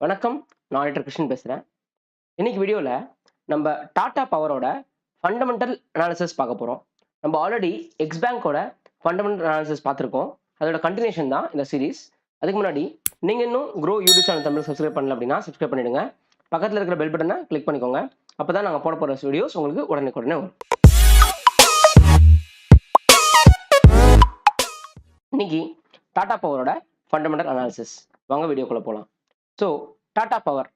வணக்கம். நான் ஆடிட்டர் கிருஷ்ணன் பேசுறேன். இன்னைக்கு வீடியோல நம்ம டாடா பவரோட ஃபண்டமெண்டல் அனாலிசிஸ் பார்க்க போறோம். நம்ம ஆல்ரெடி எக்ஸ் பேங்கோட ஃபண்டமெண்டல் அனாலிசிஸ் பார்த்திருக்கோம். அதோட கன்டினியூஷன் தான் இந்த சீரிஸ். அதுக்கு முன்னாடி நீங்க இன்னும் grow YouTube channel Tamil subscribe பண்ணல அப்படின்னா சப்ஸ்கிரைப் பண்ணிடுங்க. பக்கத்துல இருக்கிற பெல் பட்டனை கிளிக் பண்ணிக்கோங்க. அப்பதான் நாங்க போட போற வீடியோஸ் உங்களுக்கு உடனே வரும். இன்னைக்கு டாடா பவரோட ஃபண்டமெண்டல் அனாலிசிஸ். வாங்க வீடியோக்குள்ள போலாம். ஸோ டாடா பவர்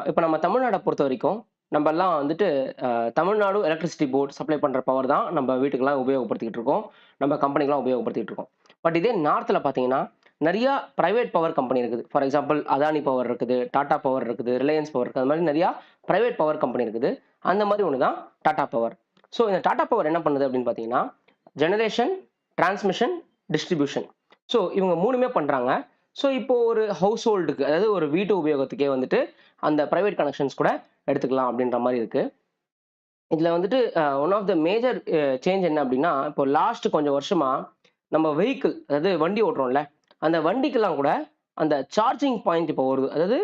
இப்போ நம்ம தமிழ்நாடை பொறுத்த வரைக்கும் நம்ம எல்லாம் வந்துட்டு தமிழ்நாடு எலக்ட்ரிசிட்டி போர்டு சப்ளை பண்ணுற பவர் தான் நம்ம வீட்டுக்கெல்லாம் உபயோகப்படுத்திக்கிட்டு இருக்கோம், நம்ம கம்பெனிக்கெலாம் உபயோகப்படுத்திக்கிட்டு இருக்கோம். பட் இதே நார்த்தில் பார்த்தீங்கன்னா நிறையா ப்ரைவேட் பவர் கம்பெனி இருக்குது. ஃபார் எக்ஸாம்பிள் அதானி பவர் இருக்குது, டாடா பவர் இருக்குது, ரிலையன்ஸ் பவர் இருக்குது. அது மாதிரி நிறையா ப்ரைவேட் பவர் கம்பெனி இருக்குது. அந்த மாதிரி ஒன்று தான் டாடா பவர். ஸோ இந்த டாடா பவர் என்ன பண்ணுது அப்படின்னு பார்த்தீங்கன்னா ஜெனரேஷன், டிரான்ஸ்மிஷன், டிஸ்ட்ரிபியூஷன். ஸோ இவங்க மூணுமே பண்ணுறாங்க. ஸோ இப்போ ஒரு ஹவுஸ் ஹோல்டுக்கு, அதாவது ஒரு வீட்டு உபயோகத்துக்கே வந்துட்டு அந்த ப்ரைவேட் கனெக்ஷன்ஸ் கூட எடுத்துக்கலாம் அப்படின்ற மாதிரி இருக்கு. இதில் வந்துட்டு one of the major change என்ன அப்படின்னா, இப்போ லாஸ்ட் கொஞ்சம் வருஷமா நம்ம வெஹிக்கிள், அதாவது வண்டி ஓட்டுறோம்ல, அந்த வண்டிக்கெல்லாம் கூட அந்த சார்ஜிங் பாயிண்ட் இப்போ வருது. அதாவது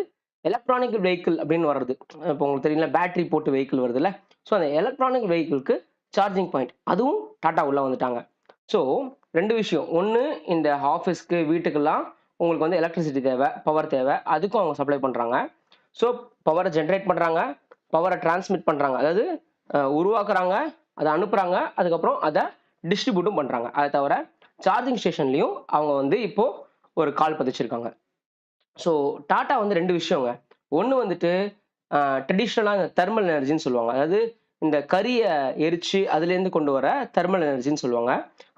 எலக்ட்ரானிக் வெஹிக்கிள் அப்படின்னு வர்றது. இப்போ உங்களுக்கு தெரியல, பேட்டரி போட்டு வெஹிக்கிள் வருதுல்ல. ஸோ அந்த எலக்ட்ரானிக் வெஹிக்கிளுக்கு சார்ஜிங் பாயிண்ட் அதுவும் டாடா உள்ள வந்துட்டாங்க. ஸோ ரெண்டு விஷயம். ஒன்று, இந்த ஆஃபீஸ்க்கு வீட்டுக்கெல்லாம் உங்களுக்கு வந்து எலக்ட்ரிசிட்டி தேவை, பவர் தேவை, அதுக்கும் அவங்க சப்ளை பண்ணுறாங்க. ஸோ பவரை ஜென்ரேட் பண்ணுறாங்க, பவரை டிரான்ஸ்மிட் பண்ணுறாங்க, அதாவது உருவாக்குறாங்க, அதை அனுப்புகிறாங்க, அதுக்கப்புறம் அதை டிஸ்ட்ரிபியூட்டும் பண்ணுறாங்க. அதை தவிர சார்ஜிங் ஸ்டேஷன்லையும் அவங்க வந்து இப்போ ஒரு கால் பதிச்சிருக்காங்க. ஸோ டாடா வந்து ரெண்டு விஷயங்க. ஒன்று வந்துட்டு ட்ரெடிஷ்னலாக இந்த தெர்மல் எனர்ஜின்னு சொல்லுவாங்க. அதாவது இந்த கரியை எரிச்சு அதுலேருந்து கொண்டு வர தெர்மல் எனர்ஜின்னு சொல்லுவாங்க.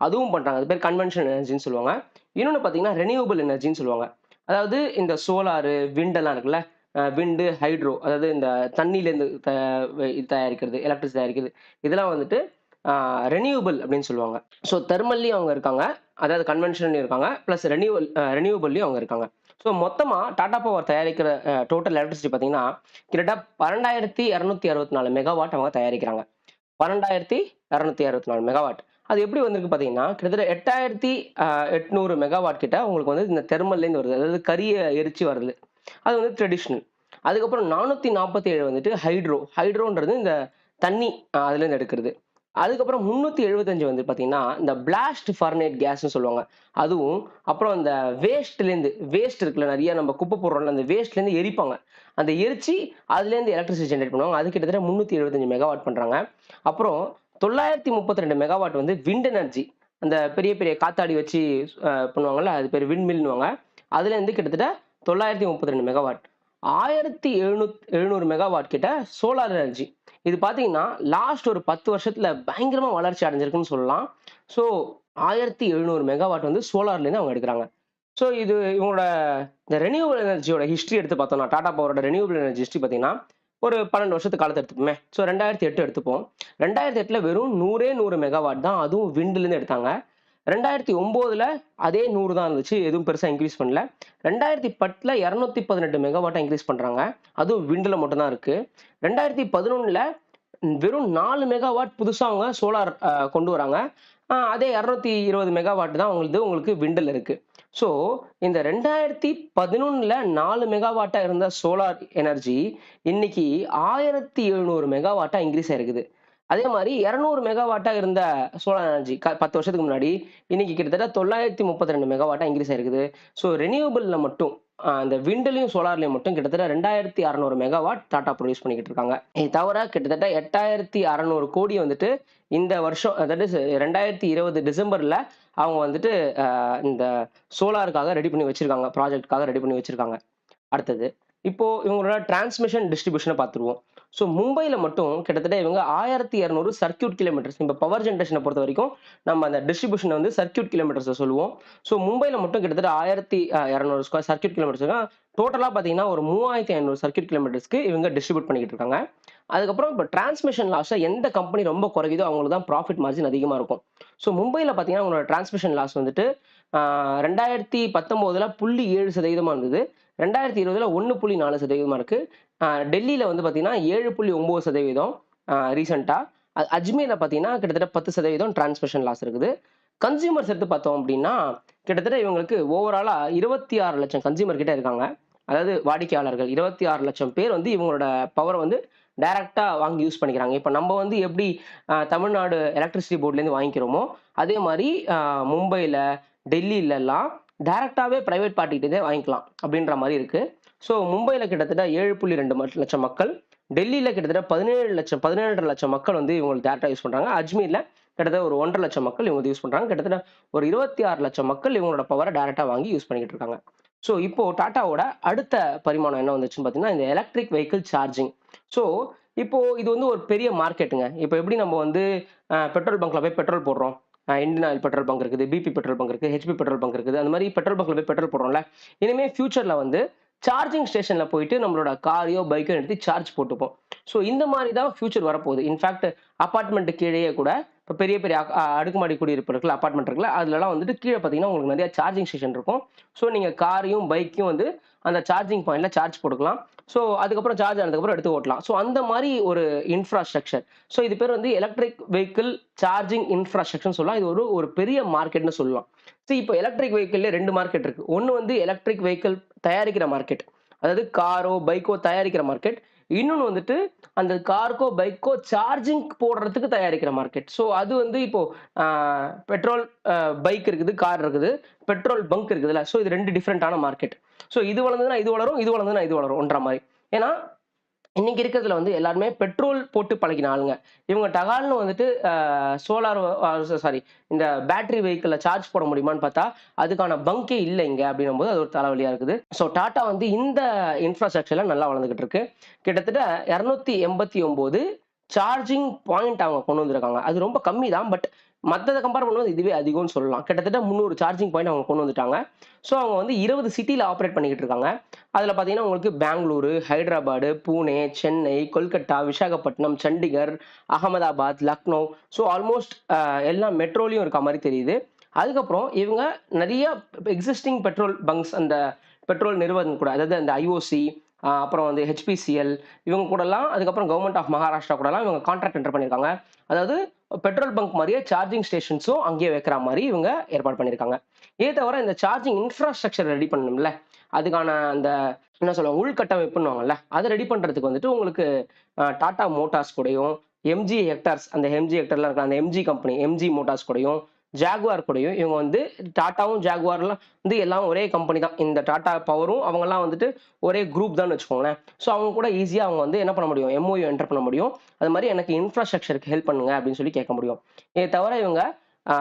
அதுவும் பண்ணுறாங்க. அது பேர் கன்வென்ஷனல் எனர்ஜின்னு சொல்லுவாங்க. இன்னொன்று பார்த்தீங்கன்னா ரெனியூவபிள் எனர்ஜின்னு சொல்லுவாங்க. அதாவது இந்த சோலாரு, விண்டெல்லாம் இருக்குல்ல, விண்டு, ஹைட்ரோ, அதாவது இந்த தண்ணியிலேருந்து தயாரிக்கிறது, எலக்ட்ரிசிட்டி தயாரிக்கிறது, இதெல்லாம் வந்துட்டு ரெனியூவபிள் அப்படின்னு சொல்லுவாங்க. ஸோ தெர்மல்லையும் அவங்க இருக்காங்க, அதாவது கன்வென்ஷன்லையும் இருக்காங்க, ப்ளஸ் ரெனியூவபிள்லையும் அவங்க இருக்காங்க. ஸோ மொத்தமாக டாடா பவர் தயாரிக்கிற டோட்டல் எலக்ட்ரிசிட்டி பார்த்தீங்கன்னா கிட்டத்தட்ட 12,264 மெகாவாட் அவங்க தயாரிக்கிறாங்க. 12,264 மெகாவாட். அது எப்படி வந்திருக்கு பார்த்தீங்கன்னா கிட்டத்தட்ட 8,800 மெகாவாட் கிட்ட உங்களுக்கு வந்து இந்த தெர்மல்லேருந்து வருது. அதாவது கரியை எரிச்சு வருது. அது வந்து ட்ரெடிஷ்னல். அதுக்கப்புறம் 447 வந்துட்டு ஹைட்ரோன்றது இந்த தண்ணி அதுலேருந்து எடுக்கிறது. அதுக்கப்புறம் 375 வந்து பார்த்தீங்கன்னா இந்த பிளாஸ்ட் ஃபர்னேட் கேஸ்ன்னு சொல்லுவாங்க. அதுவும் அப்புறம் இந்த வேஸ்ட் இருக்குல்ல, நிறைய நம்ம குப்பை போடுறோம்ல, அந்த வேஸ்ட்லேருந்து எரிப்பாங்க. அந்த எரிச்சு அதுலேருந்து எலக்ட்ரிசிட்டி ஜென்ரேட் பண்ணுவாங்க. அது கிட்டத்தட்ட 375 மெகாவாட் பண்ணுறாங்க. அப்புறம் 932 மெகாவாட் வந்து விண்ட் எனர்ஜி, அந்த பெரிய பெரிய காத்தாடி வச்சு பண்ணுவாங்கல்ல, அது பேர் விண்மில்னுவாங்க. அதுலேருந்து கிட்டத்தட்ட 932 மெகாவாட். 1700 மெகாவாட் கிட்ட சோலார் எனர்ஜி. இது பார்த்தீங்கன்னா லாஸ்ட் ஒரு 10 வருஷத்துல பயங்கரமா வளர்ச்சி அடைஞ்சிருக்குன்னு சொல்லலாம். ஸோ 1700 மெகாவாட் வந்து சோலார்லேருந்து அவங்க எடுக்கிறாங்க. ஸோ இது இவங்களோட இந்த ரெனியூவபிள் எனர்ஜியோட ஹிஸ்ட்ரி எடுத்து பார்த்தோம்னா, டாடா பவரோட ரெனியூவபிள் எனர்ஜி ஹிஸ்ட்ரி பார்த்தீங்கன்னா ஒரு 12 வருஷத்து காலத்தை எடுத்துப்போமே. ஸோ 2008 எடுத்துப்போம். 2008ல் வெறும் 100 மெகாவாட் தான், அதுவும் விண்ட்லேருந்து எடுத்தாங்க. 2009ல் அதே 100 தான் இருந்துச்சு, எதுவும் பெருசாக இன்க்ரீஸ் பண்ணல. 2010ல் 218 மெகாவாட்டாக இன்க்ரீஸ் பண்ணுறாங்க, அதுவும் விண்டில் மட்டும்தான் இருக்குது. 2011ல் வெறும் 4 மெகாவாட் புதுசாக அவங்க சோலார் கொண்டு வராங்க. அதே 220 மெகாவாட் தான் உங்களுக்கு விண்டில் இருக்குது. ஸோ இந்த 2011ல் 4 மெகாவாட்டாக இருந்த சோலார் எனர்ஜி இன்னைக்கு 1700 மெகாவாட்டாக இன்க்ரீஸ் ஆயிருக்குது. அதே மாதிரி 200 மெகாவாட்டா இருந்த சோலார் எனர்ஜி 10 வருஷத்துக்கு முன்னாடி இன்னைக்கு கிட்டத்தட்ட 932 மெகாவாட்டா இன்க்ரீஸ் ஆயிருக்குது. ஸோ ரெனியூவபிள்ல மட்டும் இந்த விண்ட்லையும் சோலார்லையும் மட்டும் கிட்டத்தட்ட 2600 மெகாவாட் டாடா ப்ரொடியூஸ் பண்ணிக்கிட்டு இருக்காங்க. இது தவிர கிட்டத்தட்ட 8600 கோடி வந்துட்டு இந்த வருஷம், அதாவது 2020 டிசம்பர்ல அவங்க வந்துட்டு இந்த சோலாருக்காக ரெடி பண்ணி வச்சிருக்காங்க, ப்ராஜெக்டுக்காக ரெடி பண்ணி வச்சிருக்காங்க. அடுத்தது இப்போ இவங்களோட டிரான்ஸ்மிஷன் டிஸ்ட்ரிபியூஷனை பார்த்துருவோம். ஸோ மும்பையில் மட்டும் கிட்டத்தட்ட இவங்க 1200 சர்க்கியூட் கிலோமீட்டர்ஸ். இப்போ பவர் ஜென்ரேஷனை பொறுத்த வரைக்கும் நம்ம அந்த டிஸ்ட்ரிபியூஷனை வந்து சர்க்கியூட் கிலோமீட்டர்ஸை சொல்லுவோம். ஸோ மும்பையில் மட்டும் கிட்டத்தட்ட 1200 ஸ்கொயர் சர்க்கியூட் கிலோமீட்டர்ஸ். டோட்டலாக பார்த்தீங்கன்னா ஒரு 3500 சர்க்கியூட் கிலோமீட்டர்ஸ்க்கு இவங்க டிஸ்ட்ரிபியூட் பண்ணிக்கிட்டு இருக்காங்க. அதுக்கப்புறம் இப்போ டிரான்ஸ்மிஷன் லாஸை எந்த கம்பெனி ரொம்ப குறையுதோ அவங்களுக்கு தான் ப்ராஃபிட் மார்ஜின் அதிகமாக இருக்கும். ஸோ மும்பையில் பார்த்தீங்கன்னா அவங்களோட டிரான்ஸ்மிஷன் லாஸ் வந்துட்டு 2019ல் 0.7% இருந்தது. 2020ல் 1.4% இருக்கு. டெல்லியில் வந்து பார்த்தீங்கன்னா 7.9% ரீசெண்டாக. அஜ்மீரில் பார்த்தீங்கன்னா கிட்டத்தட்ட 10% டிரான்ஸ்மிஷன் லாஸ் இருக்குது. கன்சியூமர்ஸ் எடுத்து பார்த்தோம் அப்படின்னா கிட்டத்தட்ட இவங்களுக்கு ஓவராலாக 26 லட்சம் கன்சியூமர் கிட்ட இருக்காங்க. அதாவது வாடிக்கையாளர்கள் 26,00,000 பேர் வந்து இவங்களோட பவர வந்து டைரக்ட்டா வாங்கி யூஸ் பண்ணிக்கிறாங்க. இப்ப நம்ம வந்து எப்படி தமிழ்நாடு எலக்ட்ரிசிட்டி போர்ட்லேருந்து வாங்கிக்கிறோமோ, அதே மாரி மும்பைல, டெல்லிலலாம் டைரக்ட்டாவே பிரைவேட் பார்ட்டிகிட்டேருந்தே வாங்கிக்கலாம் அப்படின்ற மாரி இருக்கு. ஸோ மும்பைல கிட்டத்தட்ட 7.2 லட்சம் மக்கள், டெல்லில கிட்டத்தட்ட 17,1/2 லட்சம் மக்கள் வந்து இவங்க டைரக்ட்டா யூஸ் பண்றாங்க. அஜ்மீர்ல கிட்டத்தட்ட ஒரு 1,50,000 லட்சம் மக்கள் இவங்க யூஸ் பண்றாங்க. கிட்டத்தட்ட ஒரு 26,00,000 மக்கள் இவங்களோட பவர டைரக்ட்டா வாங்கி யூஸ் பண்ணிக்கிட்டு இருக்காங்க. ஸோ இப்போ டாட்டாவோட அடுத்த பரிமாணம் என்ன வந்துச்சுன்னு பார்த்தீங்கன்னா, இந்த எலக்ட்ரிக் வெஹிக்கிள் சார்ஜிங். ஸோ இப்போ இது வந்து ஒரு பெரிய மார்க்கெட்டுங்க. இப்போ எப்படி நம்ம வந்து பெட்ரோல் பங்க்ல போய் பெட்ரோல் போடுறோம். இண்டியன் ஆயில் பெட்ரோல் பங்க் இருக்குது, பிபி பெட்ரோல் பங்க் இருக்குது, ஹெச்பி பெட்ரோல் பங்க் இருக்குது. அந்த மாரி பெட்ரோல் பங்க்ல போய் பெட்ரோல் போடுறோம்ல. இனிமே ஃபியூச்சர்ல வந்து சார்ஜிங் ஸ்டேஷன்ல போயிட்டு நம்மளோட காரையோ, பைக்கோ நிறுத்தி சார்ஜ் போட்டுப்போம். ஸோ இந்த மாரி தான் ஃபியூச்சர் வரப்போகுது. இன்ஃபாக்ட் அபார்ட்மெண்ட் கீழயே கூட இப்ப பெரிய பெரிய அடுக்குமாடி குடியிருப்பு இருக்குல்ல, அபார்ட்மெண்ட் இருக்குல்ல, அதுலலாம் வந்துட்டு கீழ பார்த்தீங்கன்னா, உங்களுக்கு நெறைய சார்ஜிங் ஸ்டேஷன் இருக்கும். ஸோ நீங்க காரையும், பைக்கையும் வந்து அந்த சார்ஜிங் பாயிண்ட்ல சார்ஜ் போட்டுக்கலாம். ஸோ அதுக்கப்புறம் சார்ஜ் ஆனதுக்கப்புறம் எடுத்து ஓட்டலாம். ஸோ அந்த மாரி ஒரு இன்ஃப்ராஸ்ட்ரக்சர். ஸோ இது பேர் வந்து எலக்ட்ரிக் வெஹிக்கிள் சார்ஜிங் இன்ஃப்ராஸ்ட்ரக்சர்ன்னு சொல்லலாம். இது ஒரு ஒரு பெரிய மார்க்கெட்ன்னு சொல்லலாம். இப்போ எலக்ட்ரிக் வெஹிக்கிள்ல 2 மார்க்கெட் இருக்கு. ஒண்ணு வந்து எலக்ட்ரிக் வெஹிக்கிள் தயாரிக்கிற மார்க்கெட். அதாவது காரோ, பைக்கோ தயாரிக்கிற மார்க்கெட். இன்னொன்னு வந்துட்டு அந்த காருக்கோ, பைக்கோ சார்ஜிங் போடுறதுக்கு தயாரிக்கிற மார்க்கெட். ஸோ அது வந்து இப்போ அ பெட்ரோல் பைக் இருக்குது, கார் இருக்குது. பெட்ரோல் பங்க் இருக்குதுல்ல. ஸோ இது 2 டிஃபரண்டான மார்க்கெட். ஸோ இது வளர்ந்ததுனா இது வளரும், இது வளர்ந்ததுனா இது வளரும்ன்ற மாரி. ஏன்னா, இன்னைக்கு இருக்கிறதுல வந்து எல்லாருமே பெட்ரோல் போட்டு பழகின ஆளுங்க. இவங்க டகால்னு வந்துட்டு சோலார் சாரி இந்த பேட்டரி வெஹிக்கிள்ல சார்ஜ் போட முடியுமான்னு பார்த்தா, அதுக்கான பங்கே இல்ல இங்க அப்படின்னும்போது அது ஒரு தலைவலியா இருக்குது. ஸோ டாடா வந்து இந்த இன்ஃப்ராஸ்ட்ரக்சர்ல நல்லா வளர்ந்துகிட்டு இருக்கு. கிட்டத்தட்ட 289 சார்ஜிங் பாயிண்ட் அவங்க கொண்டு வந்திருக்காங்க. அது ரொம்ப கம்மி தான். பட் மத்தத கம்பேர் பண்ணும்போது இதுவே அதிகம்னு சொல்லலாம். கிட்டத்தட்ட 300 சார்ஜிங் பாயிண்ட் அவங்க கொண்டு வந்துட்டாங்க. ஸோ அவங்க வந்து 20 சிட்டில ஆப்பரேட் பண்ணிக்கிட்டு இருக்காங்க. அதுல பார்த்தீங்கன்னா, உங்களுக்கு பெங்களூரு, ஹைதராபாடு, பூனே, சென்னை, கொல்கத்தா, விசாகப்பட்டினம், சண்டிகர், அகமதாபாத், லக்னோ ஸோ ஆல்மோஸ்ட் எல்லா மெட்ரோலயும் இருக்க மாரி தெரியுது. அதுக்கப்புறம் இவங்க நெறைய எக்ஸிஸ்டிங் பெட்ரோல் பங்க்ஸ் அந்த பெட்ரோல் நிறுவனம் கூட அதாவது அந்த ஐஓசி அப்புறம் வந்து ஹெச்பிசிஎல் இவங்க கூடலாம் அதுக்கப்புறம் கவர்மெண்ட் ஆஃப் மகாராஷ்டிரா கூடலாம் இவங்க கான்ட்ராக்ட் என்டர் பண்ணியிருக்காங்க. அதாவது பெட்ரோல் பங்க் மாரியே சார்ஜிங் ஸ்டேஷன்ஸும் அங்கேயே வைக்கிற மாரி இவங்க ஏற்பாடு பண்ணியிருக்காங்க. இதே தவிர இந்த சார்ஜிங் இன்ஃப்ராஸ்ட்ரக்சர் ரெடி பண்ணணும்ல, அதுக்கான அந்த என்ன சொல்லுவாங்க உள்கட்டமைப்புன்னுவாங்கல்ல, அத ரெடி பண்றதுக்கு வந்துட்டு உங்களுக்கு டாடா மோட்டார்ஸ் கூடயும், எம்ஜி ஹெக்டார்ஸ் அந்த எம்ஜி ஹெக்டார்லாம் இருக்க அந்த எம்ஜி கம்பெனி, எம்ஜி மோட்டார்ஸ் கூடயும், ஜாகுவார் கூடயும் இவங்க வந்து டாட்டாவும், ஜாகுவார்லாம் வந்து எல்லாம் ஒரே கம்பெனி தான். இந்த டாடா பவரும் அவங்கலாம் வந்துட்டு ஒரே குரூப் தான்னு வச்சுக்கோங்களேன். ஸோ அவங்க கூட ஈஸியா அவங்க வந்து என்ன பண்ண முடியும்? எம்ஓயு என்டர் பண்ண முடியும். அது மாரி எனக்கு இன்ஃப்ராஸ்ட்ரக்சருக்கு ஹெல்ப் பண்ணுங்க அப்படின்னு சொல்லி கேட்க முடியும். இத தவிர இவங்க ஆ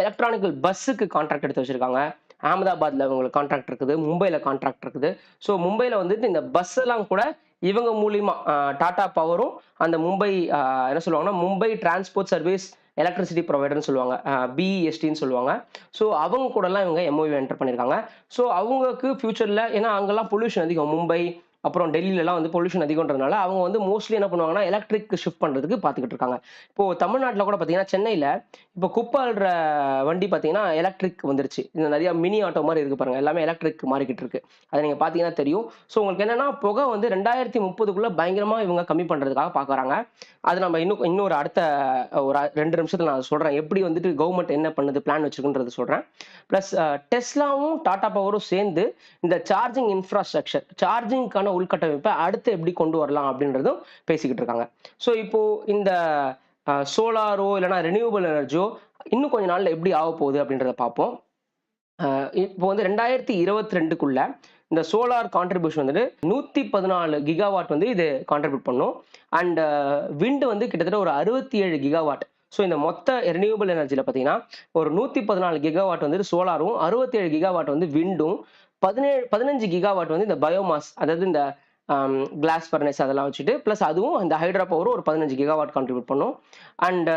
எலக்ட்ரானிக்கல் பஸ்ஸுக்கு கான்ட்ராக்ட் எடுத்து வச்சிருக்காங்க. அகமதாபாத்ல இவங்களுக்கு கான்ட்ராக்ட் இருக்குது. மும்பைல கான்ட்ராக்ட் இருக்குது. ஸோ மும்பைல வந்துட்டு இந்த பஸ் எல்லாம் கூட இவங்க மூலியமா டாடா பவரும் அந்த மும்பை என்ன சொல்லுவாங்கன்னா, மும்பை டிரான்ஸ்போர்ட் சர்வீஸ் எலக்ட்ரிசிட்டி புரொவைடர்ன்னு சொல்லுவாங்க. பிஇஎஸ்டின்னு சொல்லுவாங்க. ஸோ அவங்க கூடலாம் இவங்க எம்ஓயு என்டர் பண்ணியிருக்காங்க. ஸோ அவங்களுக்கு ஃபியூச்சர்ல ஏன்னா அங்கலாம் பொல்யூஷன் அதிகம். மும்பை அப்புறம் டெல்லிலலாம் வந்து பொல்யூஷன் அதிகம்ன்றதுனால அவங்க வந்து மோஸ்ட்லி என்ன பண்ணுவாங்கன்னா, எலக்ட்ரிக் ஷிஃப்ட் பண்றதுக்கு பார்த்துக்கிட்டு இருக்காங்க. இப்போ தமிழ்நாட்டுல கூட பார்த்தீங்கன்னா, சென்னையில இப்போ குப்பை அள்ளுற வண்டி பார்த்தீங்கன்னா, எலக்ட்ரிக் வந்துருச்சு. இந்த நெறைய மினி ஆட்டோ மாரி இருக்கு பாருங்க. எல்லாமே எலக்ட்ரிக் மாறிக்கிட்டு இருக்கு. அத நீங்க பார்த்தீங்கன்னா தெரியும். ஸோ உங்களுக்கு என்னன்னா, புகை வந்து 2030க்குள்ள பயங்கரமா இவங்க கம்மி பண்றதுக்காக பார்க்குறாங்க. அது நம்ம இன்னொரு அடுத்த ஒரு 2 நிமிஷத்துல நான் சொல்றேன். எப்படி வந்துட்டு கவர்ன்மெண்ட் என்ன பண்ணுது, பிளான் வச்சிருக்குன்றத சொல்றேன். பிளஸ் டெஸ்லாவும், டாடா பவரும் சேர்ந்து இந்த சார்ஜிங் இன்ஃப்ராஸ்ட்ரக்சர், சார்ஜிங்க்கான உள்கட்டமைப்ப அடுத்து எப்படி கொண்டு வரலாம் அப்படின்றதும் பேசிக்கிட்டு இருக்காங்க. ஸோ இப்போ இந்த சோலாரோ இல்லன்னா ரினியூவபிள் எனர்ஜியோ இன்னும் கொஞ்ச நாள்ல எப்படி ஆகப்போகுது அப்படின்றத பார்ப்போம். இப்போ வந்து 2022க்குள்ள இந்த சோலார் கான்ட்ரிபியூஷன் வந்துட்டு 114 கிகாவாட் வந்து இது கான்ட்ரிபியூட் பண்ணும். அண்ட் விண்ட் வந்து கிட்டத்தட்ட ஒரு 67 கிகாவாட். ஸோ இந்த மொத்த ரினியூவபிள் எனர்ஜில பார்த்தீங்கன்னா, ஒரு 114 கிகாவாட் வந்துட்டு சோலாரும், 67 கிகாவாட் வந்து விண்டும், 15 கிகாவாட் வந்து இந்த பயோமாஸ் அதாவது இந்த கிளாஸ் ஃபர்னஸ் அதெல்லாம் வச்சுட்டு, பிளஸ் அதுவும் இந்த ஹைட்ரா பவரும் ஒரு 15 கிகாவாட் கான்ட்ரிபியூட் பண்ணும். அண்ட்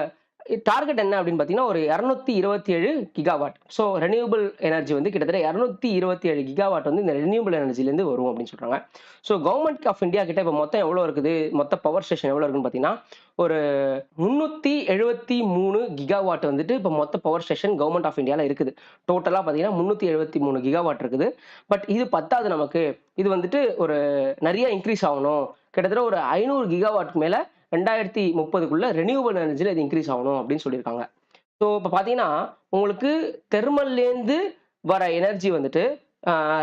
டார்கெட் என்ன அப்படின்னு பார்த்தீங்கன்னா, ஒரு 227 கிகாவாட். ஸோ ரெனியூவபிள் எனர்ஜி வந்து கிட்டத்தட்ட 227 கிகாவாட் வந்து இந்த ரெனியூவபிள் எனர்ஜிலேருந்து வரும் அப்படின்னு சொல்றாங்க. ஸோ கவர்மெண்ட் ஆஃப் இந்தியா கிட்ட இப்போ மொத்தம் எவ்வளோ இருக்குது? மொத்த பவர் ஸ்டேஷன் எவ்வளோ இருக்குன்னு பார்த்தீங்கன்னா, ஒரு 373 கிகாவாட் வந்துட்டு இப்போ மொத்த பவர் ஸ்டேஷன் கவர்மெண்ட் ஆஃப் இந்தியால இருக்குது. டோட்டலா பார்த்தீங்கன்னா 373 கிகாவாட் இருக்குது. பட் இது பத்தாது நமக்கு. இது வந்துட்டு ஒரு நெறைய இன்கிரீஸ் ஆகணும். கிட்டத்தட்ட ஒரு 500 கிகாவாட்க்கு மேல 2030க்குள்ள ரெனியூவபிள் எனர்ஜில இது இன்கிரீஸ் ஆகணும் அப்படின்னு சொல்லியிருக்காங்க. ஸோ இப்ப பார்த்தீங்கன்னா, உங்களுக்கு தெர்மல்லேருந்து வர எனர்ஜி வந்துட்டு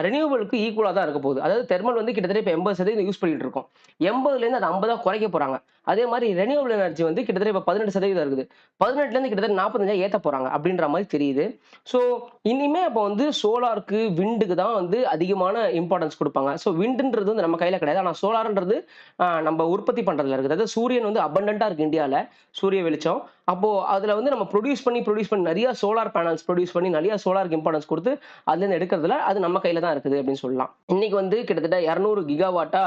ரெனியூவபிளுக்கு ஈக்குவலா தான் இருக்க போகுது. அதாவது தெர்மல் வந்து கிட்டத்தட்ட இப்ப 80% யூஸ் பண்ணிட்டு இருக்கோம். 80லேருந்து அது 50ஆ குறைக்க போறாங்க. அதே மாரி ரெனியூவபிள் எனர்ஜி வந்து கிட்டத்தட்ட இப்ப 18% இருக்குது. 18லேருந்து கிட்டத்தட்ட 45 ஏத்த போறாங்க அப்படின்ற மாரி தெரியுது. ஸோ இனிமே அப்ப வந்து சோலாருக்கு, விண்டுக்கு தான் வந்து அதிகமான இம்பார்ட்டன்ஸ் குடுப்பாங்க. ஸோ விண்டுன்றது வந்து நம்ம கையில கிடையாது. ஆனா சோலார்ன்றது நம்ம உற்பத்தி பண்றதுல இருக்குது. அதாவது சூரியன் வந்து அபண்டன்ட்டா இருக்கு இந்தியால. சூரிய வெளிச்சம். அப்போ அதுல வந்து நம்ம புரொடியூஸ் பண்ணி நெறைய சோலார் பேனல்ஸ் புரொடியூஸ் பண்ணி நெறைய சோலாருக்கு இம்பார்ட்டன்ஸ் குடுத்து அதுலேருந்து எடுக்கிறதுல அது நம்ம கையில தான் இருக்குது அப்படின்னு சொல்லலாம். இன்னைக்கு வந்து கிட்டத்தட்ட 200 கிகாவாட்டா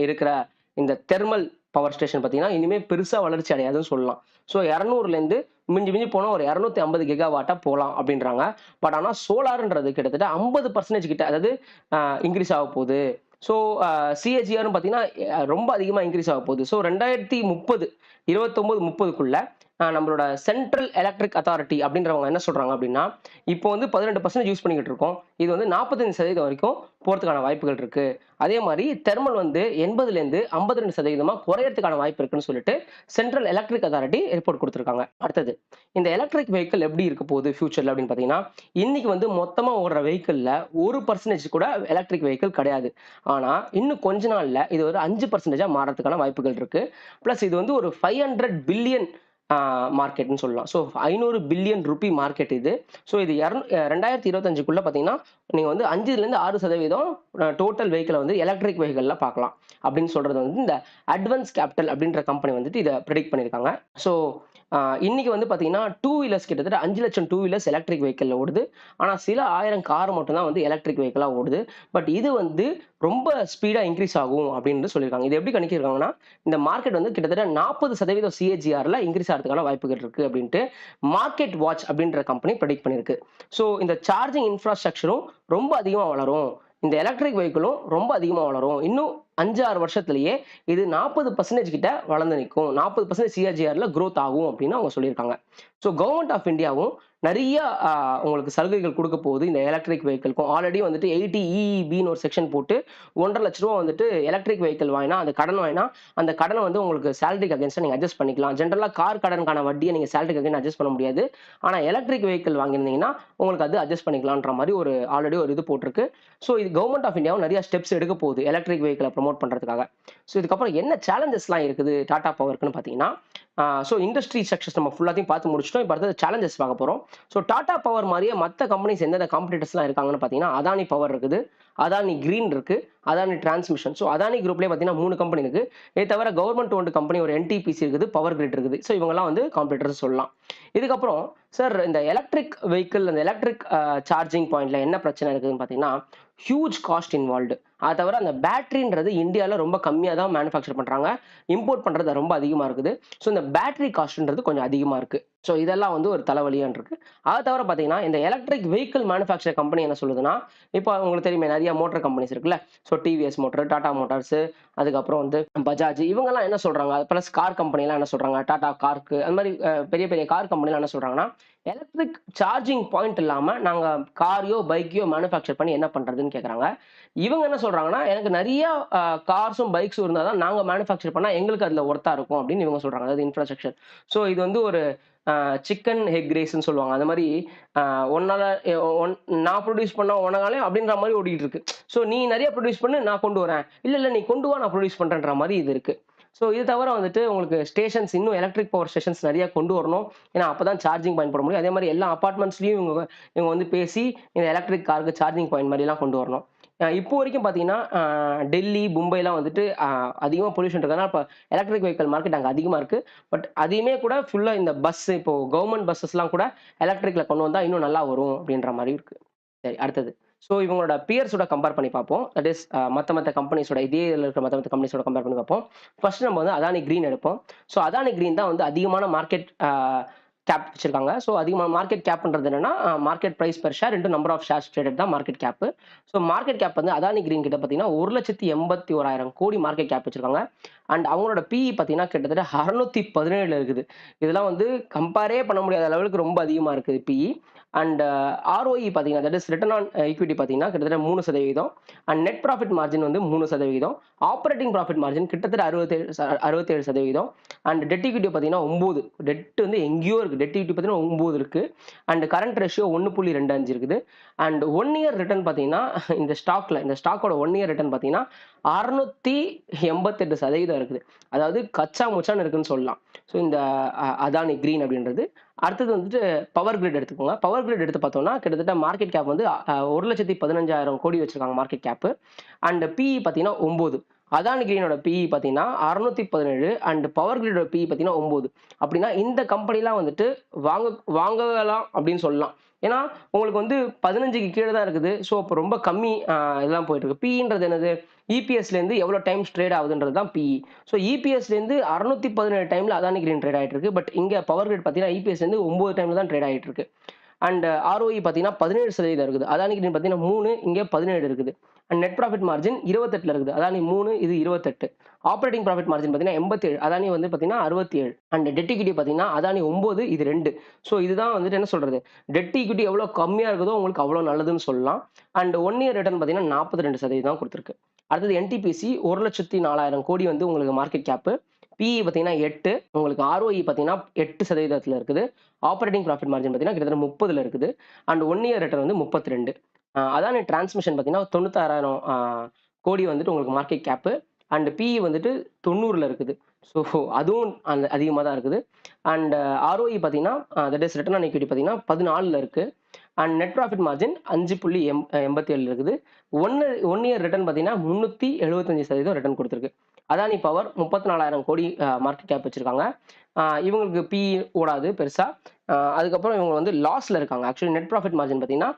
இருக்கிற இந்த தெர்மல் பவர் ஸ்டேஷன் பார்த்தீங்கன்னா, இனிமே பெருசா வளர்ச்சி அடையாதுன்னு சொல்லலாம். ஸோ 200லேருந்து மிஞ்சி மிஞ்சி போனா ஒரு 250 கிகாவாட்டா போலாம் அப்படின்றாங்க. பட் ஆனா சோலார்ன்றது கிட்டத்தட்ட 50% கிட்ட அதாவது இன்கிரீஸ் ஆக போகுது. ஸோ சிஏஜிஆர்ன்னு பார்த்தீங்கன்னா, ரொம்ப அதிகமா இன்கிரீஸ் ஆக போகுது. ஸோ 2030 29, 30க்குள்ள நம்மளோட சென்ட்ரல் எலக்ட்ரிக் அத்தாரிட்டி அப்படின்றவங்க என்ன சொல்றாங்க அப்படின்னா, இப்போ வந்து 18% யூஸ் பண்ணிக்கிட்டு இருக்கோம். இது வந்து 45% வரைக்கும் போறதுக்கான வாய்ப்புகள் இருக்கு. அதே மாரி தெர்மல் வந்து 80லேருந்து 52% குறையறதுக்கான வாய்ப்பு இருக்குன்னு சொல்லிட்டு சென்ட்ரல் எலக்ட்ரிக் அத்தாரிட்டி ரிப்போர்ட் குடுத்திருக்காங்க. அடுத்தது இந்த எலக்ட்ரிக் வெஹிக்கிள் எப்படி இருக்க போகுது ஃபியூச்சர்ல அப்படின்னு பார்த்தீங்கன்னா, இன்னைக்கு வந்து மொத்தமா ஓடுற வெஹிக்கிள்ல 1% கூட எலக்ட்ரிக் வெஹிக்கிள் கிடையாது. ஆனா இன்னும் கொஞ்ச நாள்ல இது ஒரு 5%ஆ மாறதுக்கான வாய்ப்புகள் இருக்கு. பிளஸ் இது வந்து ஒரு 500 பில்லியன் மார்க்கெட்ன்னு சொல்லலாம். ஸோ 500 பில்லியன் ரூபி மார்க்கெட் இது. ஸோ இது 2025க்குள்ள பார்த்தீங்கன்னா, நீங்க வந்து 5லேருந்து 6% டோட்டல் வெஹிக்கிள வந்து எலக்ட்ரிக் வெஹிக்கிள்ல பார்க்கலாம். அப்படின்னு சொல்றது வந்து இந்த அட்வான்ஸ் கேபிட்டல் அப்படின்ற கம்பெனி வந்துட்டு இத பிரெடிக்ட் பண்ணியிருக்காங்க. ஸோ இன்னைக்கு வந்து பார்த்தீங்கன்னா, 2 வீலர்ஸ் கிட்டத்தட்ட 5,00,000 2 வீலர்ஸ் எலக்ட்ரிக் வெஹிக்கிள்ல ஓடுது. ஆனா சில 1000 கார் மட்டும் தான் வந்து எலக்ட்ரிக் வெஹிக்கிளா ஓடுது. பட் இது வந்து ரொம்ப ஸ்பீடா இன்கிரீஸ் ஆகும் அப்படின்னு சொல்லியிருக்காங்க. இது எப்படி கணிக்கிருக்காங்கன்னா, இந்த மார்க்கெட் வந்து கிட்டத்தட்ட 40% சிஏஜிஆர்ல இன்கிரீஸ் ஆறதுக்கான வாய்ப்புகள் இருக்கு அப்படின்ட்டு மார்க்கெட் வாட்ச் அப்படின்ற கம்பெனி பிரெடிக்ட் பண்ணியிருக்கு. ஸோ இந்த சார்ஜிங் இன்ஃப்ராஸ்ட்ரக்சரும் ரொம்ப அதிகமா வளரும். இந்த எலக்ட்ரிக் வெஹிக்கிளும் ரொம்ப அதிகமா வளரும். இன்னும் 5, 6 வருஷத்திலேயே இது 40% கிட்ட வளர்ந்து நிக்கும். 40% சிஏஜிஆர்ல குரோத் ஆகும் அப்படின்னு அவங்க சொல்லியிருக்காங்க. ஸோ கவர்ன்மெண்ட் ஆஃப் இந்தியாவும் நெறைய உங்களுக்கு சலுகைகள் குடுக்க போகுது இந்த எலக்ட்ரிக் வெஹிக்கிள்க்கும். ஆல்ரெடி வந்துட்டு 80 இஇபின்னு ஒரு செக்ஷன் போட்டு ரூ. 1,50,000 வந்துட்டு எலக்ட்ரிக் வெஹிக்கிள் வாங்கினா, அந்த கடன் வாங்கினா, அந்த கடன வந்து உங்களுக்கு சேலரிக்கு அகைன்ஸ்டா நீங்க அட்ஜஸ்ட் பண்ணிக்கலாம். ஜெனரலா கார் கடனுக்கான வட்டிய நீங்க சேலரிக்கு அகைன் அட்ஜஸ்ட் பண்ண முடியாது. ஆனா எலக்ட்ரிக் வெஹிக்கிள் வாங்கியிருந்தீங்கன்னா, உங்களுக்கு அது அட்ஜஸ்ட் பண்ணிக்கலான்ற மாரி ஆல்ரெடி ஒரு இது போட்டிருக்கு. ஸோ இது கவர்ன்மெண்ட் ஆஃப் இந்தியாவும் நெறைய ஸ்டெப்ஸ் எடுக்க போகுது எலக்ட்ரிக் வெஹிக்கிள ப்ரமோட் பண்றதுக்காக. ஸோ இதுக்கப்புறம் என்ன சேலஞ்சஸ்லாம் இருக்குது டாடா பவர்க்குன்னு பார்த்தீங்கன்னா, ஸோ இண்டஸ்ட்ரி செக்டர்ஸ் நம்ம ஃபுல்லாத்தையும் பார்த்து முடிச்சுட்டோம். இப்ப அடுத்தது சேலஞ்சஸ் பார்க்க போறோம். ஸோ டாடா பவர் மாரியே மத்த கம்பெனிஸ் எந்தெந்த காம்படிட்டர்ஸ்லாம் இருக்காங்கன்னு பார்த்தீங்கன்னா, அதானி பவர் இருக்குது, அதானி கிரீன் இருக்கு, அதானி டிரான்ஸ்மிஷன். ஸோ அதானி குரூப்லயே பார்த்தீங்கன்னா 3 கம்பெனி இருக்கு. இது தவிர கவர்ன்மெண்ட் ஓன்ட் கம்பெனி ஒரு என்டிபிசி இருக்குது, பவர் கிரிட் இருக்குது. ஸோ இவங்கலாம் வந்து காம்படிட்டர்ஸ் சொல்லலாம். இதுக்கப்புறம் சார் இந்த எலக்ட்ரிக் வெஹிக்கிள் அந்த எலக்ட்ரிக் சார்ஜிங் பாயிண்ட்ல என்ன பிரச்சனை இருக்குதுன்னு பார்த்தீங்கன்னா, ஹியூஜ் காஸ்ட் இன்வால்வ்டு. அது தவிர அந்த பேட்டரின்றது இந்தியால ரொம்ப கம்மியா தான் மேனுஃபேக்சர் பண்றாங்க. இம்போர்ட் பண்றது ரொம்ப அதிகமா இருக்குது. ஸோ இந்த பேட்டரி காஸ்ட்ன்றது கொஞ்சம் அதிகமா இருக்கு. ஸோ இதெல்லாம் வந்து ஒரு தலைவலியான்னு இருக்கு. அத தவிர பார்த்தீங்கன்னா, இந்த எலக்ட்ரிக் வெஹிக்கிள் மேனுஃபேக்சர் கம்பெனி என்ன சொல்லுதுன்னா, இப்போ உங்களுக்கு தெரியுமே நெறைய மோட்டார் கம்பெனிஸ் இருக்குல்ல. So TVS motor, Tata Motors, அதுக்கப்புறம் வந்து பஜாஜ் இவங்கலாம் என்ன சொல்றாங்க, பிளஸ் கார் கம்பெனிலாம் என்ன சொல்றாங்க, டாடா கார்க்கு அந்த மாரி பெரிய பெரிய கார் கம்பெனிலாம் என்ன சொல்றாங்கன்னா, எலக்ட்ரிக் சார்ஜிங் பாயிண்ட் இல்லாம நாங்க காரையோ, பைக்கையோ மேனுஃபேக்சர் பண்ணி என்ன பண்றதுன்னு கேட்கறாங்க. இவங்க என்ன சொல்றாங்கன்னா, எனக்கு நெறைய கார்ஸும், பைக்ஸும் இருந்தா தான் நாங்க மேனுஃபேக்சர் பண்ணா எங்களுக்கு அதுல ஒர்த்தா இருக்கும் அப்படின்னு இவங்க சொல்றாங்க. அதாவது இன்ஃப்ராஸ்ட்ரக்சர். ஸோ இது வந்து ஒரு சிக்கன் எக் ரேஸ்ன்னு சொல்லுவாங்க. அந்த மாரி அ உன்னால எ ஒன் நான் புரொடியூஸ் பண்ணா உனனாலயும் அப்படின்ற மாரி ஓடிட்டு இருக்கு. ஸோ நீ நெறைய புரொடியூஸ் பண்ணு நான் கொண்டு வரேன். இல்ல, இல்ல நீ கொண்டு வா நான் புரொடியூஸ் பண்றேன்ற மாரி இது இருக்கு. ஸோ இது தவிர வந்துட்டு உங்களுக்கு ஸ்டேஷன்ஸ் இன்னும் எலக்ட்ரிக் பவர் ஸ்டேஷன்ஸ் நெறைய கொண்டு வரணும். ஏன்னா அப்பதான் சார்ஜிங் பாயிண்ட் போட முடியும். அதே மாரி எல்லா அபார்ட்மெண்ட்ஸ்லயும் இவங்க இவங்க வந்து பேசி இந்த எலக்ட்ரிக் காருக்கு சார்ஜிங் பாயிண்ட் மாரிலாம் கொண்டு வரணும். இப்போ வரைக்கும் பார்த்தீங்கன்னா, டெல்லி, மும்பைலாம் வந்துட்டு அதிகமா பொல்யூஷன் இருக்கறதுனால இப்ப எலக்ட்ரிக் வெஹிக்கிள் மார்க்கெட் அங்க அதிகமா இருக்கு. பட் அதையுமே கூட ஃபுல்லா இந்த பஸ் இப்போ கவர்ன்மென்ட் பஸ்ஸஸ்லாம் கூட எலக்ட்ரிக்ல கொண்டு வந்தா இன்னும் நல்லா வரும் அப்படின்ற மாரி இருக்கு. சரி அடுத்தது. ஸோ இவங்களோட பியர்ஸோட கம்பேர் பண்ணி பார்ப்போம். தட் இஸ் மத்த கம்பெனிஸோட இதே இதுல இருக்கிற மத்த கம்பெனிஸோட கம்பேர் பண்ணி பார்ப்போம். ஃபர்ஸ்ட் நம்ம வந்து அதானி கிரீன் எடுப்போம். ஸோ அதானி கிரீன் தான் வந்து அதிகமான மார்க்கெட் கேப் வச்சிருக்காங்க. ஸோ அதிகமான மார்க்கெட் கேப்ன்றது என்னன்னா, market price per share into number of shares traded தான் market cap. So market cap வந்து அதானி கிரீன் கிட்ட பார்த்தீங்கன்னா, 1,81,000 கோடி மார்க்கெட் கேப் வச்சிருக்காங்க. அண்ட் அவங்களோட பிஇ பார்த்தீங்கன்னா, கிட்டத்தட்ட 617 இருக்குது. இதெல்லாம் வந்து கம்பேரே பண்ண முடியாத லெவலுக்கு ரொம்ப அதிகமா இருக்குது பிஇ. அண்ட் ஆர்ஓஇ பார்த்தீங்கன்னா, that is return on equity பார்த்தீங்கன்னா, கிட்டத்தட்ட 3% அண்ட் நெட் ப்ராஃபிட் மார்ஜின் வந்து 3%. ஆப்பரேட்டிங் ப்ராஃபிட் மார்ஜின் கிட்டத்தட்ட 67% அண்ட் டெட் ஈக்விட்டி பார்த்தீங்கன்னா 9. டெட் வந்து எங்கேயோ இருக்கு. இருக்கு. டெட் ஈக்விட்டி பார்த்தீங்கன்னா 9 இருக்கு. அண்ட் கரண்ட் ரேஷியோ 1.25 இருக்குது. அண்ட் 1 இயர் ரிட்டர்ன் பார்த்தீங்கன்னா இந்த ஸ்டாக்கோட 1 இயர் ரிட்டர்ன் பார்த்தீங்கன்னா 688% இருக்குது. அதாவது கச்சா முச்சான்னு இருக்குன்னு சொல்லலாம். ஸோ இந்த அதானி கிரீன் அப்படின்றது. அடுத்தது வந்துட்டு பவர் கிரிட் எடுத்துக்கோங்க. பவர் கிரிட் எடுத்து பார்த்தோம்னா கிட்டத்தட்ட மார்க்கெட் கேப் வந்து 1,15,000 கோடி வச்சிருக்காங்க மார்க்கெட் கேப். அண்ட் பிஇ பார்த்தீங்கன்னா 9. அதானி கிரீனோட பிஇ பார்த்தீங்கன்னா 617 அண்ட் பவர் கிரிடோட பிஇ பார்த்தீங்கன்னா 9. அப்படின்னா இந்த கம்பெனிலாம் வந்துட்டு வாங்கலாம் அப்படின்னு சொல்லலாம். ஏன்னா உங்களுக்கு வந்து 15க்கு கீழே தான் இருக்குது. ஸோ அப்போ ரொம்ப கம்மி இதெல்லாம் போயிட்டு இருக்கு. பிஇன்றது என்னது? இபிஎஸ்லேருந்து எவ்வளோ டைம்ஸ் ட்ரேட் ஆகுதுன்றது தான் பிஇ. ஸோ இபிஎஸ்லேருந்து 617 டைமில் அதானி கிரீன் ட்ரேட் ஆகிட்டு இருக்கு. பட் இங்கே பவர் கிரிட் பார்த்தீங்கன்னா இபிஎஸ்லேருந்து 9 டைமில் தான் ட்ரேட் ஆகிட்டு இருக்கு. அண்ட் ஆர்ஓஇ பார்த்தீங்கன்னா 17% இருக்குது. அதானி கிரீன் பார்த்தீங்கன்னா 3, இங்கே 17 இருக்குது. அண்ட் நெட் ப்ராஃபிட் மார்ஜின் 28 இருக்குது. அதானி 3, இது 28. ஆப்ரேட்டிங் ப்ராஃபிட் மார்ஜின் பார்த்தீங்கன்னா 87, அதானி வந்து பார்த்தீங்கன்னா 67. அண்ட் டெட் ஈக்விட்டி பார்த்தீங்கன்னா அதானி 9, இது 2. ஸோ இதுதான் வந்துட்டு என்ன சொல்றது, டெட் ஈக்விட்டி எவ்வளோ கம்மியாக இருக்குதோ உங்களுக்கு அவ்வளோ நல்லதுன்னு சொல்லலாம். அண்ட் 1 இயர் ரிட்டர்ன் பார்த்தீங்கன்னா 42% கொடுத்துருக்கு. அடுத்தது என்டிபிசி 1,04,000 கோடி வந்து உங்களுக்கு மார்க்கெட் கேப்பு. பிஇ பார்த்தீங்கன்னா 8, உங்களுக்கு ஆர்ஓஇ பார்த்தீங்கன்னா 8% இருக்குது. ஆப்ரேட்டிங் ப்ராஃபிட் மார்ஜின் பார்த்தீங்கன்னா கிட்டத்தட்ட 30 இருக்குது. அண்ட் 1 இயர் ரிட்டர்ன் வந்து 32. அதானி டிரான்ஸ்மிஷன் பார்த்தீங்கன்னா 96,000 கோடி வந்துட்டு உங்களுக்கு மார்க்கெட் கேப்பு. அண்ட் பிஇ வந்துட்டு 90 இருக்குது. ஸோ அதுவும் அந்த அதிகமாக தான் இருக்குது. அண்ட் ஆர்ஓஇ பார்த்தீங்கன்னா that is return on equity பார்த்தீங்கன்னா 14 இருக்கு. அண்ட் நெட் ப்ராஃபிட் மார்ஜின் 5.87 இருக்குது. 1 இயர் ரிட்டர்ன் பார்த்தீங்கன்னா 375% ரிட்டர்ன் கொடுத்துருக்கு. அதானி பவர் 34,000 கோடி மார்க்கெட் கேப் வச்சிருக்காங்க. இவங்களுக்கு பிஇ ஓடாது பெருசா. அதுக்கப்புறம் இவங்க வந்து லாஸ்ல இருக்காங்க. ஆக்சுவலி நெட் ப்ராஃபிட் மார்ஜின் பார்த்தீங்கன்னா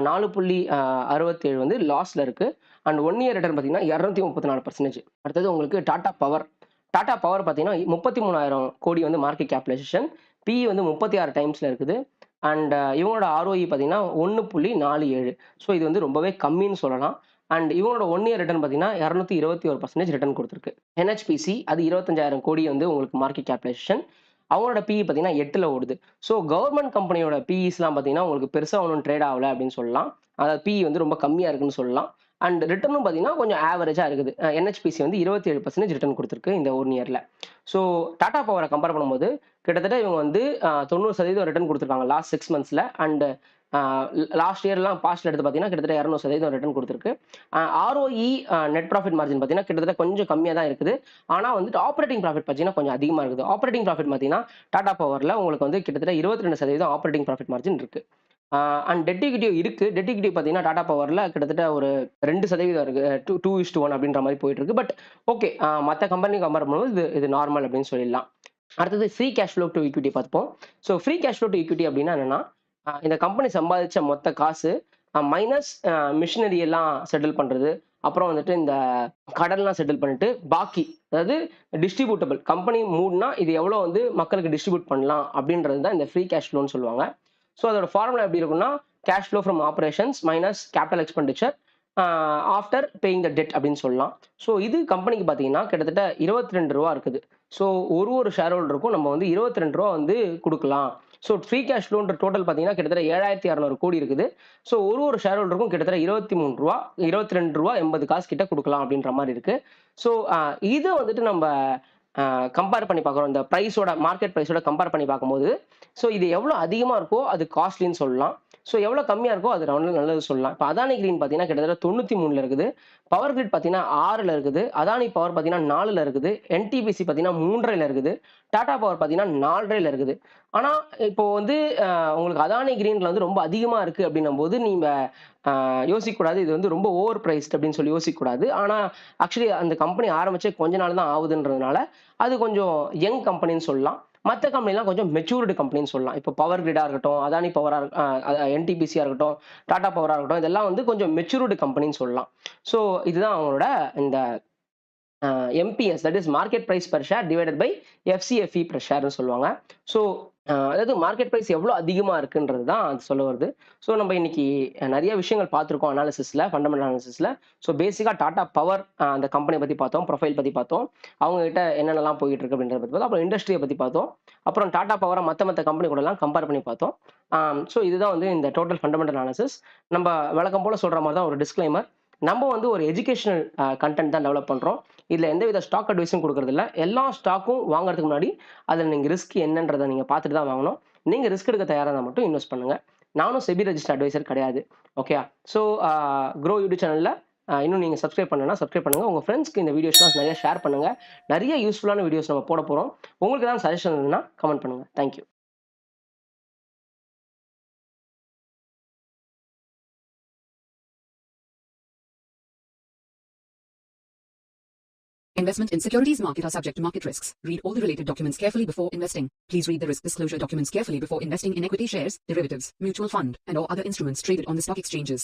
4.67 வந்து லாஸ்ல இருக்கு. அண்ட் 1 இயர் ரிட்டர்ன் பார்த்தீங்கன்னா 234%. அடுத்தது உங்களுக்கு டாடா பவர். டாடா பவர் பார்த்தீங்கன்னா 33,000 கோடி வந்து மார்க்கெட் கேபிடலைசேஷன். பிஇ வந்து 36 டைம்ஸ்ல இருக்குது. அண்ட் இவங்களோட ஆர்ஓஇ பார்த்தீங்கன்னா 1.47. ஸோ இது வந்து ரொம்பவே கம்மின்னு சொல்லலாம். அண்ட் இவங்களோட 1 இயர் ரிட்டர்ன் பார்த்தீங்கன்னா 221% ரிட்டர்ன் கொடுத்துருக்கு. என்ஹெச்பிசி அது 25,000 கோடி வந்து உங்களுக்கு மார்க்கெட் கேபிடலைசேஷன். அவங்களோட பிஇ பார்த்தீங்கன்னா 8ல் ஓடுது. ஸோ கவர்மெண்ட் கம்பெனியோட பிஇஸ்லாம் பார்த்தீங்கன்னா உங்களுக்கு பெருசாக ஒன்றும் ட்ரேட் ஆகலை அப்படின்னு சொல்லலாம். அதாவது பிஇ வந்து ரொம்ப கம்மியாக இருக்குன்னு சொல்லலாம். அண்ட் ரிட்டர்னும் பார்த்தீங்கன்னா கொஞ்சம் ஆவரேஜாக இருக்குது. என்ஹெச்பிசி வந்து 27% ரிட்டர்ன் கொடுத்துருக்கு இந்த 1 இயரில். ஸோ டாடா பவரை கம்பேர் பண்ணும்போது கிட்டத்தட்ட இவங்க வந்து 90% ரிட்டர்ன் கொடுத்துருக்காங்க லாஸ்ட் 6 மந்த்ஸில். அண்ட் லாஸ்ட் இயர்லாம் பாஸ்ட்ல எடுத்து பார்த்தீங்கன்னா கிட்டத்தட்ட 200% ரிட்டர்ன் கொடுத்துருக்கு. ஆர்ஓஇ நெட் ப்ராஃபிட் மார்ஜின் பார்த்தீங்கன்னா கிட்டத்தட்ட கொஞ்சம் கம்மியாக தான் இருக்குது. ஆனால் வந்துட்டு ஆப்ரேட்டிங் ப்ராஃபிட் பார்த்தீங்கன்னா கொஞ்சம் அதிகமாக இருக்குது. ஆப்ரேட்டிங் ப்ராஃபிட் பார்த்தீங்கன்னா டாடா பவரில் உங்களுக்கு வந்து கிட்டத்தட்ட 22% ஆப்ரேட்டிங் ப்ராஃபிட் மார்ஜின் இருக்கு. அண்ட் டெட் ஈக்விட்டி இருக்கு. டெட் ஈக்விட்டி பார்த்தீங்கன்னா டாடா பவரில் கிட்டத்தட்ட ஒரு 2% இருக்கு. 2:1 அப்படின்ற மாதிரி போயிட்டு இருக்கு. பட் ஓகே, மற்ற கம்பெனி கம்பேர் பண்ணும்போது இது நார்மல் அப்படின்னு சொல்லிடலாம். அடுத்தது free cash flow to equity பார்ப்போம். So free cash flow to equity அப்படின்னா என்னன்னா, இந்த கம்பெனி சம்பாதிச்ச மொத்த காசு மைனஸ் மிஷினரி எல்லாம் செட்டில் பண்றது, அப்புறம் வந்துட்டு இந்த கடன்லாம் செட்டில் பண்ணிட்டு பாக்கி, அதாவது டிஸ்ட்ரிபியூட்டபிள் கம்பெனி மூட்னா இது எவ்வளோ வந்து மக்களுக்கு டிஸ்ட்ரிபியூட் பண்ணலாம் அப்படின்றது தான் இந்த ஃப்ரீ கேஷ் ஃப்ளோன்னு சொல்லுவாங்க. ஸோ அதோட ஃபார்முலா எப்படி இருக்குன்னா, cash flow from operations minus capital expenditure after paying the debt அப்படின்னு சொல்லலாம். ஸோ இது கம்பெனிக்கு பார்த்தீங்கன்னா கிட்டத்தட்ட 22 ரூபா இருக்குது. ஸோ ஒரு ஷேர் ஹோல்டருக்கும் நம்ம வந்து 22 ரூபா வந்து கொடுக்கலாம். ஸோ ஃப்ரீ கேஷ் ஃப்ளோன்ற டோட்டல் பார்த்தீங்கன்னா கிட்டத்தட்ட 7,600 கோடி இருக்குது. ஸோ ஒரு ஷேர் ஹோல்டருக்கும் கிட்டத்தட்ட 23 ரூபா 22 ரூபா 80 காசு கிட்ட கொடுக்கலாம் அப்படின்ற மாதிரி இருக்கு. ஸோ இதை வந்துட்டு நம்ம கம்பேர் பண்ணி பார்க்குறோம். இந்த ப்ரைஸோட மார்க்கெட் ப்ரைஸோட கம்பேர் பண்ணி பார்க்கும்போது, ஸோ இது எவ்வளோ அதிகமாக இருக்கோ அது காஸ்ட்லின்னு சொல்லலாம். ஸோ எவ்வளோ கம்மியாக இருக்கோ அது நல்லது சொல்லலாம். இப்போ அதானி கிரீன் பார்த்தீங்கன்னா கிட்டத்தட்ட 93ல் இருக்குது. பவர் கிரிட் பார்த்தீங்கன்னா 6ல் இருக்குது. அதானி பவர் பார்த்தீங்கன்னா 4ல் இருக்குது. என்டிபிசி பார்த்தீங்கன்னா 3.5ல் இருக்குது. டாடா பவர் பார்த்தீங்கன்னா 4.5ல் இருக்குது. ஆனால் இப்போ வந்து உங்களுக்கு அதானி கிரீன்ல வந்து ரொம்ப அதிகமாக இருக்குது அப்படின்னும் போது நீங்கள் யோசிக்கக்கூடாது, இது வந்து ரொம்ப ஓவர் ப்ரைஸ்ட் அப்படின்னு சொல்லி யோசிக்கக்கூடாது. ஆனால் ஆக்சுவலி அந்த கம்பெனி ஆரம்பிச்சே கொஞ்ச நாள் தான் ஆகுதுன்றதுனால அது கொஞ்சம் யங் கம்பெனின்னு சொல்லலாம். மற்ற கம்பெனிலாம் கொஞ்சம் மெச்சூர்டு கம்பெனின்னு சொல்லலாம். இப்போ பவர் கிரிடாக இருக்கட்டும், அதானி பவராக என்டிபிசியாக இருக்கட்டும், டாடா பவராக இருக்கட்டும், இதெல்லாம் வந்து கொஞ்சம் மெச்சூர்டு கம்பெனின்னு சொல்லலாம். ஸோ இதுதான் அவங்களோட இந்த MBS, that is market price per share divided by FCFE per ஷேர்னு சொல்லுவாங்க. ஸோ அதாவது மார்க்கெட் ப்ரைஸ் எவ்வளோ அதிகமாக இருக்குன்றது தான் அது சொல்ல வருது. ஸோ நம்ம இன்னைக்கு நிறைய விஷயங்கள் பார்த்துருக்கோம் அனாலிசிஸில், ஃபண்டமெண்டல் அனாலிசிஸில். ஸோ பேசிக்காக டாடா பவர் அந்த கம்பெனி பற்றி பார்த்தோம், ப்ரொஃபைல் பற்றி பார்த்தோம், அவங்ககிட்ட என்னென்னலாம் போயிட்டு இருக்கு அப்படின்றத பற்றி பார்த்தோம், அப்புறம் இண்டஸ்ட்ரியை பற்றி பார்த்தோம், அப்புறம் டாடா பவரை மற்ற கம்பெனி கூடலாம் கம்பேர் பண்ணி பார்த்தோம். ஸோ இதுதான் வந்து இந்த டோட்டல் ஃபண்டமெண்டல் அனாலிசிஸ். நம்ம வழக்கம் போல் சொல்கிற மாதிரி தான் ஒரு டிஸ்க்ளைமர். நம்ம வந்து ஒரு எஜுகேஷனல் கண்டென்ட் தான் டெவலப் பண்ணுறோம். இதில் எந்தவித ஸ்டாக் அட்வைஸும் கொடுக்கறது இல்லை. எல்லா ஸ்டாக்கும் வாங்குறதுக்கு முன்னாடி அதில் நீங்கள் ரிஸ்க் என்னன்றதை நீங்கள் பார்த்துட்டு தான் வாங்கணும். நீங்க ரிஸ்க் எடுக்க தயாரா இருந்தா மட்டும் இன்வெஸ்ட் பண்ணுங்க. நானும் செபி ரெஜிஸ்டர்ட் அட்வைசர் கிடையாது. ஓகேயா? ஸோ க்ரோ யூடியூப் சேனல்ல இன்னும் நீங்க சப்ஸ்கிரைப் பண்ணலனா சப்ஸ்கிரைப் பண்ணுங்க. உங்க ஃப்ரெண்ட்ஸ்க்கு இந்த வீடியோஸ்லாம் நிறைய ஷேர் பண்ணுங்க. நிறைய யூஸ்ஃபுல்லான வீடியோஸ் நம்ம போட போறோம். உங்களுக்கு ஏதாவது சஜஷன் இருந்ததுன்னா கமெண்ட் பண்ணுங்க. Thank you. Investment in securities market are subject to market risks. Read all the related documents carefully before investing. Please read the risk disclosure documents carefully before investing in equity shares, derivatives, mutual fund, and or other instruments traded on the stock exchanges.